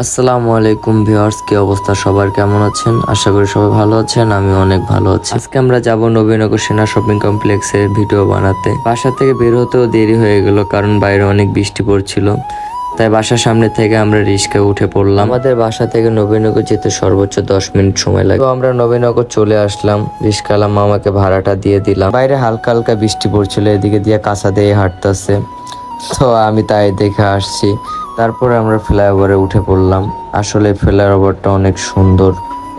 আসসালামু আলাইকুম ভিউয়ার্স, কি অবস্থা সবার, কেমন আছেন? আশা করি সবাই ভালো আছেন। আমি অনেক ভালো আছি। আজকে আমরা যাব নবীনগর সেনা শপিং কমপ্লেক্সের ভিডিও বানাতে। বাসা থেকে বের হতেও দেরি হয়ে গেল, কারণ বাইরে অনেক বৃষ্টি পড়ছিল। তাই বাসার সামনে থেকে আমরা রিক্সায় উঠে পড়লাম। আমাদের বাসা থেকে নবীনগর যেতে সর্বোচ্চ 10 মিনিট সময় লাগে। তো আমরা নবীনগর চলে আসলাম। রিক্সাওয়ালা মামাকে ভাড়াটা দিয়ে দিলাম। বাইরে হালকা হালকা বৃষ্টি পড়ছিল, এদিকে দিয়ে কাঁচা দিয়ে হাঁটতেছে। তো আমি তাই দেখে আসছি। তারপরে আমরা ফ্লাইওভারে উঠে পড়লাম। আসলে ফ্লাইওভারটা অনেক সুন্দর।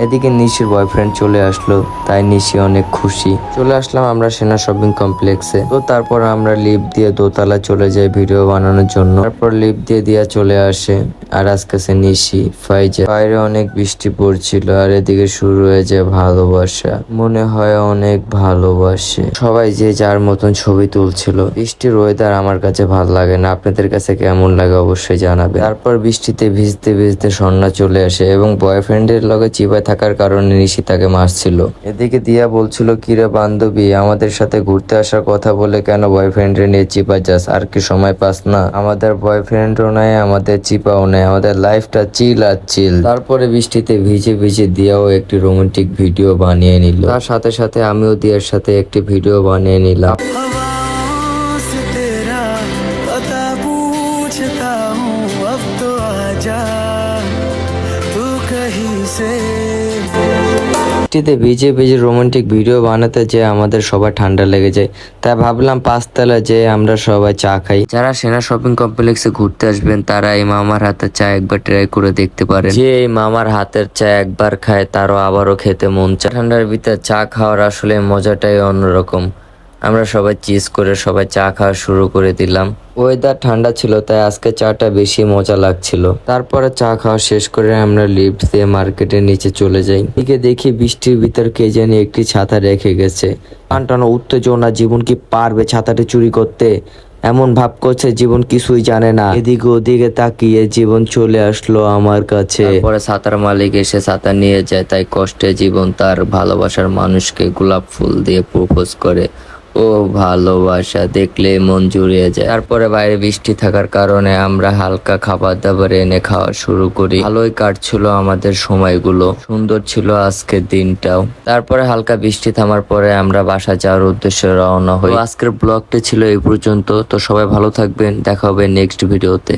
এদিকে নিশির বয়ফ্রেন্ড চলে আসলো, তাই নিশি অনেক খুশি। চলে আসলাম আমরা সেনা শপিং কমপ্লেক্সে। তো তারপর আমরা লিফট দিয়ে দোতলা চলে যাই ভিডিও বানানোর জন্য। তারপর লিফট দিয়ে চলে আসে আর আজকে সে নিশি ফাইজা। বাইরে অনেক বৃষ্টি পড়ছিল আর এদিকে শুরু হয়ে যায় ভালোবাসা। মনে হয় অনেক ভালোবাসে সবাই, যে যার মতন ছবি তুলছিল। বৃষ্টির ওয়েদার আমার কাছে ভালো লাগে না, আপনাদের কাছে কেমন লাগে অবশ্যই জানাবে। তারপর বৃষ্টিতে ভিজতে ভিজতে সন্ধ্যা চলে আসে এবং বয়ফ্রেন্ডের লগে চিপায় থাকার কারণে নিশি তাকে মারছিল। এদিকে দিয়া বলছিল, কিরে বান্ধবী, আমাদের সাথে ঘুরতে আসার কথা বলে কেন বয়ফ্রেন্ডের নিয়ে চিপা যাস? আর কি সময় পাস না? আমাদের বয়ফ্রেন্ডও নাই, আমাদের চিপাও নাই, আমাদের লাইফটা চিল আর চিল। তারপরে বৃষ্টিতে ভিজে ভিজে দিয়াও একটি রোমান্টিক ভিডিও বানিয়ে নিল। তার সাথে সাথে আমিও দিয়ার সাথে একটি ভিডিও বানিয়ে নিলাম। বৃষ্টিতে ভিজে ভিজে রোমান্টিক ভিডিও বানাতে যে আমাদের সবাই ঠান্ডা লেগে যায়, তাই ভাবলাম পাঁচতলা যে আমরা সবাই চা খাই। যারা সেনা শপিং কমপ্লেক্সে ঘুরতে আসবেন তারা এই মামার হাতের চা একবার ট্রাই করে দেখতে পারেন। যে এই মামার হাতের চা একবার খায় তারও আবারও খেতে মন চায়। ঠান্ডার ভিতরে চা খাওয়ার আসলে মজাটাই অন্যরকম। আমরা সবাই চিজ করে সবাই চা খাওয়া শুরু করে দিলাম। ওয়েদার ঠান্ডা ছিল তাই আজকে চাটা বেশি মজা লাগছিল। তারপরে চা খাওয়া শেষ করে আমরা লিফট দিয়ে মার্কেটের নিচে চলে যাই। এদিকে দেখি বৃষ্টির ভিতর কে জানি একটি ছাতা রেখে গেছে। টানটানো উত্তেজনা, জীবন কি পারবে ছাতাটি চুরি করতে? এমন ভাব করছে জীবন কিছুই জানে না। এদিকে ওদিকে তাকিয়ে জীবন চলে আসলো আমার কাছে। তারপরে ছাতার মালিক এসে ছাতা নিয়ে যায়, তাই কষ্টে জীবন তার ভালোবাসার মানুষকে গোলাপ ফুল দিয়ে প্রপোজ করে। ও ভালোবাসা দেখলে মন জুড়িয়ে যায়। তারপরে বাইরে বৃষ্টি থাকার কারণে আমরা হালকা খাবার দাবার এনে খাওয়া শুরু করি। ভালোই কাটছিল আমাদের সময়গুলো, সুন্দর ছিল আজকের দিনটাও। তারপরে হালকা বৃষ্টি থামার পরে আমরা বাসা যাওয়ার উদ্দেশ্যে রওনা হই। আজকের ব্লগটি ছিল এই পর্যন্ত। তো সবাই ভালো থাকবেন, দেখা হবে নেক্সট ভিডিওতে।